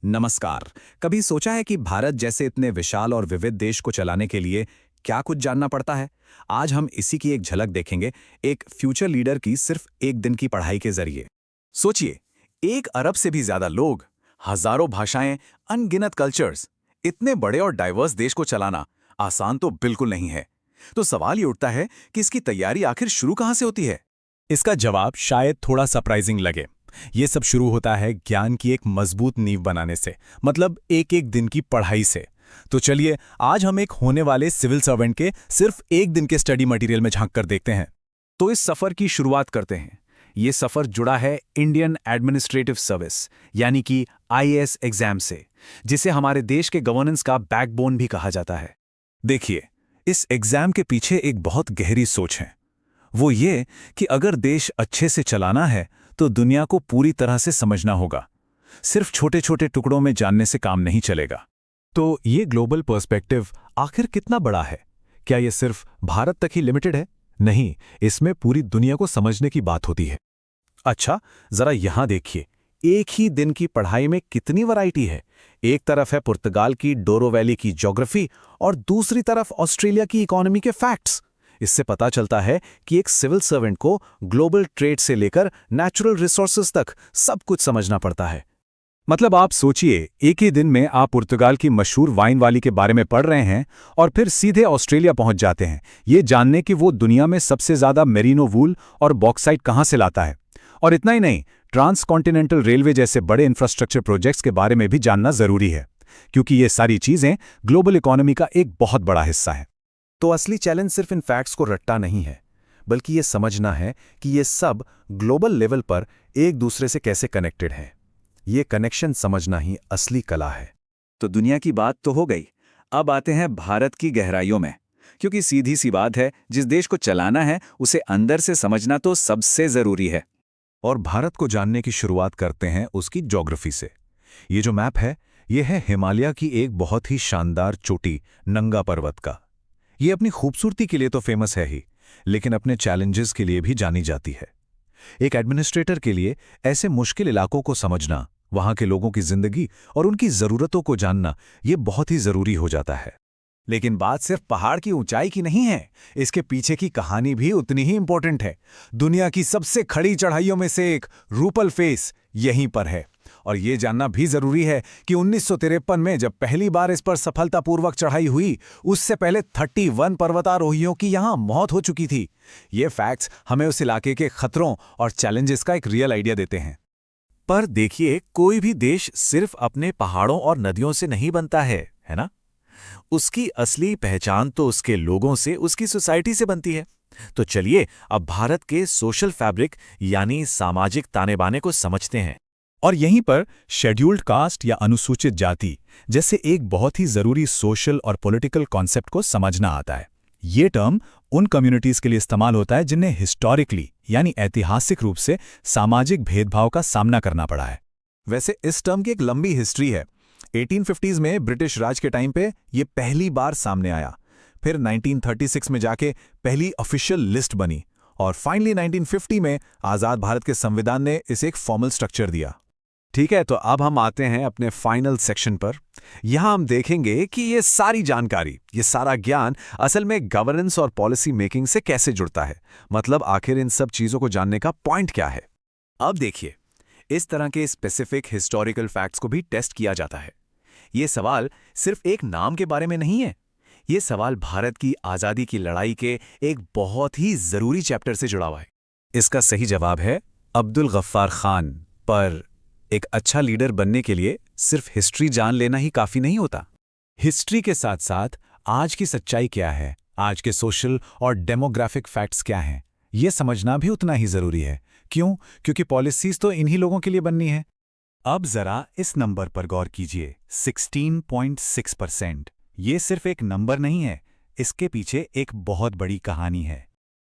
नमस्कार। कभी सोचा है कि भारत जैसे इतने विशाल और विविध देश को चलाने के लिए क्या कुछ जानना पड़ता है? आज हम इसी की एक झलक देखेंगे, एक फ्यूचर लीडर की सिर्फ एक दिन की पढ़ाई के जरिए। सोचिए, 1 अरब से भी ज्यादा लोग, हजारों भाषाएं, अनगिनत कल्चर्स, इतने बड़े और डाइवर्स देश को चलाना आसान तो बिल्कुल नहीं है। तो सवाल ये उठता है कि इसकी तैयारी आखिर शुरू कहां से होती है? इसका जवाब शायद थोड़ा सरप्राइजिंग लगे। ये सब शुरू होता है ज्ञान की एक मजबूत नींव बनाने से, मतलब एक एक दिन की पढ़ाई से। तो चलिए आज हम एक होने वाले सिविल सर्वेंट के सिर्फ एक दिन के स्टडी मटेरियल में झांक कर देखते हैं। तो इस सफर की शुरुआत करते हैं। ये सफर जुड़ा है इंडियन एडमिनिस्ट्रेटिव सर्विस यानी कि आईएएस एग्जाम से, जिसे हमारे देश के गवर्नेंस का बैकबोन भी कहा जाता है। देखिए, इस एग्जाम के पीछे एक बहुत गहरी सोच है। वो ये कि अगर देश अच्छे से चलाना है तो दुनिया को पूरी तरह से समझना होगा। सिर्फ छोटे छोटे टुकड़ों में जानने से काम नहीं चलेगा। तो ये ग्लोबल पर्सपेक्टिव आखिर कितना बड़ा है? क्या ये सिर्फ भारत तक ही लिमिटेड है? नहीं, इसमें पूरी दुनिया को समझने की बात होती है। अच्छा, जरा यहां देखिए, एक ही दिन की पढ़ाई में कितनी वैरायटी है। एक तरफ है पुर्तगाल की डोरो वैली की ज्योग्राफी और दूसरी तरफ ऑस्ट्रेलिया की इकोनॉमी के फैक्ट्स। इससे पता चलता है कि एक सिविल सर्वेंट को ग्लोबल ट्रेड से लेकर नेचुरल रिसोर्सेज तक सब कुछ समझना पड़ता है। मतलब आप सोचिए, एक ही दिन में आप पुर्तगाल की मशहूर वाइन वाली के बारे में पढ़ रहे हैं और फिर सीधे ऑस्ट्रेलिया पहुंच जाते हैं, ये जानने कि वो दुनिया में सबसे ज्यादा मेरिनो वूल और बॉक्साइट कहां से लाता है। और इतना ही नहीं, ट्रांसकॉन्टिनेंटल रेलवे जैसे बड़े इंफ्रास्ट्रक्चर प्रोजेक्ट्स के बारे में भी जानना जरूरी है, क्योंकि ये सारी चीजें ग्लोबल इकोनॉमी का एक बहुत बड़ा हिस्सा है। तो असली चैलेंज सिर्फ इन फैक्ट्स को रट्टा नहीं है, बल्कि ये समझना है कि ये सब ग्लोबल लेवल पर एक दूसरे से कैसे कनेक्टेड हैं। ये कनेक्शन समझना ही असली कला है। तो दुनिया की बात तो हो गई, अब आते हैं भारत की गहराइयों में, क्योंकि सीधी सी बात है, जिस देश को चलाना है उसे अंदर से समझना तो सबसे जरूरी है। और भारत को जानने की शुरुआत करते हैं उसकी ज्योग्राफी से। ये जो मैप है, ये है हिमालय की एक बहुत ही शानदार चोटी, नंगा पर्वत का। ये अपनी खूबसूरती के लिए तो फेमस है ही, लेकिन अपने चैलेंजेस के लिए भी जानी जाती है। एक एडमिनिस्ट्रेटर के लिए ऐसे मुश्किल इलाकों को समझना, वहां के लोगों की जिंदगी और उनकी जरूरतों को जानना, ये बहुत ही जरूरी हो जाता है। लेकिन बात सिर्फ पहाड़ की ऊंचाई की नहीं है, इसके पीछे की कहानी भी उतनी ही इंपॉर्टेंट है। दुनिया की सबसे खड़ी चढ़ाइयों में से एक रूपल फेस यहीं पर है, और ये जानना भी जरूरी है कि 1953 में जब पहली बार इस पर सफलतापूर्वक चढ़ाई हुई, उससे पहले 31 पर्वतारोहियों की यहां मौत हो चुकी थी। ये फैक्ट्स हमें उस इलाके के खतरों और चैलेंजेस का एक रियल आइडिया देते हैं। पर देखिए, कोई भी देश सिर्फ अपने पहाड़ों और नदियों से नहीं बनता है ना? उसकी असली पहचान तो उसके लोगों से, उसकी सोसाइटी से बनती है। तो चलिए अब भारत के सोशल फैब्रिक यानी सामाजिक ताने बाने को समझते हैं। और यहीं पर शेड्यूल्ड कास्ट या अनुसूचित जाति जैसे एक बहुत ही जरूरी सोशल और पॉलिटिकल कॉन्सेप्ट को समझना आता है। ये टर्म उन कम्युनिटीज के लिए इस्तेमाल होता है जिन्हें हिस्टोरिकली यानी ऐतिहासिक रूप से सामाजिक भेदभाव का सामना करना पड़ा है। वैसे इस टर्म की एक लंबी हिस्ट्री है। 1850s में ब्रिटिश राज के टाइम पे ये पहली बार सामने आया, फिर 1936 में जाके पहली ऑफिशियल लिस्ट बनी, और फाइनली 1950 में आजाद भारत के संविधान ने इसे एक फॉर्मल स्ट्रक्चर दिया। ठीक है, तो अब हम आते हैं अपने फाइनल सेक्शन पर। यहां हम देखेंगे कि ये सारी जानकारी, ये सारा ज्ञान असल में गवर्नेंस और पॉलिसी मेकिंग से कैसे जुड़ता है। मतलब आखिर इन सब चीजों को जानने का पॉइंट क्या है। अब देखिए, इस तरह के स्पेसिफिक हिस्टोरिकल फैक्ट्स को भी टेस्ट किया जाता है। ये सवाल सिर्फ एक नाम के बारे में नहीं है, ये सवाल भारत की आजादी की लड़ाई के एक बहुत ही जरूरी चैप्टर से जुड़ा हुआ है। इसका सही जवाब है अब्दुल गफ्फार खान। पर एक अच्छा लीडर बनने के लिए सिर्फ हिस्ट्री जान लेना ही काफी नहीं होता। हिस्ट्री के साथ साथ आज की सच्चाई क्या है, आज के सोशल और डेमोग्राफिक फैक्ट्स क्या हैं, ये समझना भी उतना ही जरूरी है। क्यों? क्योंकि पॉलिसीज तो इन्हीं लोगों के लिए बननी है। अब जरा इस नंबर पर गौर कीजिए, 16.6%। ये सिर्फ एक नंबर नहीं है, इसके पीछे एक बहुत बड़ी कहानी है।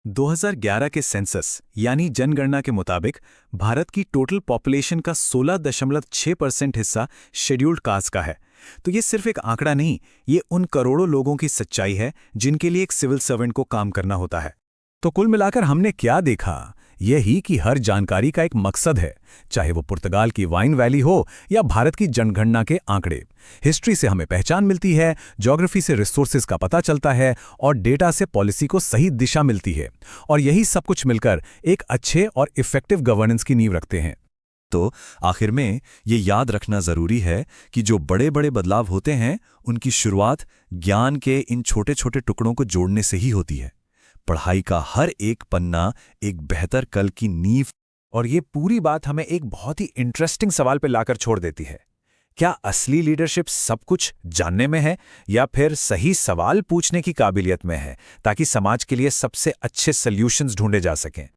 2011 के सेंसस यानी जनगणना के मुताबिक भारत की टोटल पॉपुलेशन का 16.6% हिस्सा शेड्यूल्ड कास्ट का है। तो ये सिर्फ एक आंकड़ा नहीं, ये उन करोड़ों लोगों की सच्चाई है जिनके लिए एक सिविल सर्वेंट को काम करना होता है। तो कुल मिलाकर हमने क्या देखा? यही कि हर जानकारी का एक मकसद है, चाहे वो पुर्तगाल की वाइन वैली हो या भारत की जनगणना के आंकड़े। हिस्ट्री से हमें पहचान मिलती है, ज्योग्राफी से रिसोर्सेज का पता चलता है और डेटा से पॉलिसी को सही दिशा मिलती है। और यही सब कुछ मिलकर एक अच्छे और इफेक्टिव गवर्नेंस की नींव रखते हैं। तो आखिर में ये याद रखना जरूरी है कि जो बड़े बड़े बदलाव होते हैं उनकी शुरुआत ज्ञान के इन छोटे छोटे टुकड़ों को जोड़ने से ही होती है। पढ़ाई का हर एक पन्ना एक बेहतर कल की नींव। और ये पूरी बात हमें एक बहुत ही इंटरेस्टिंग सवाल पे लाकर छोड़ देती है। क्या असली लीडरशिप सब कुछ जानने में है या फिर सही सवाल पूछने की काबिलियत में है, ताकि समाज के लिए सबसे अच्छे सॉल्यूशंस ढूंढे जा सकें?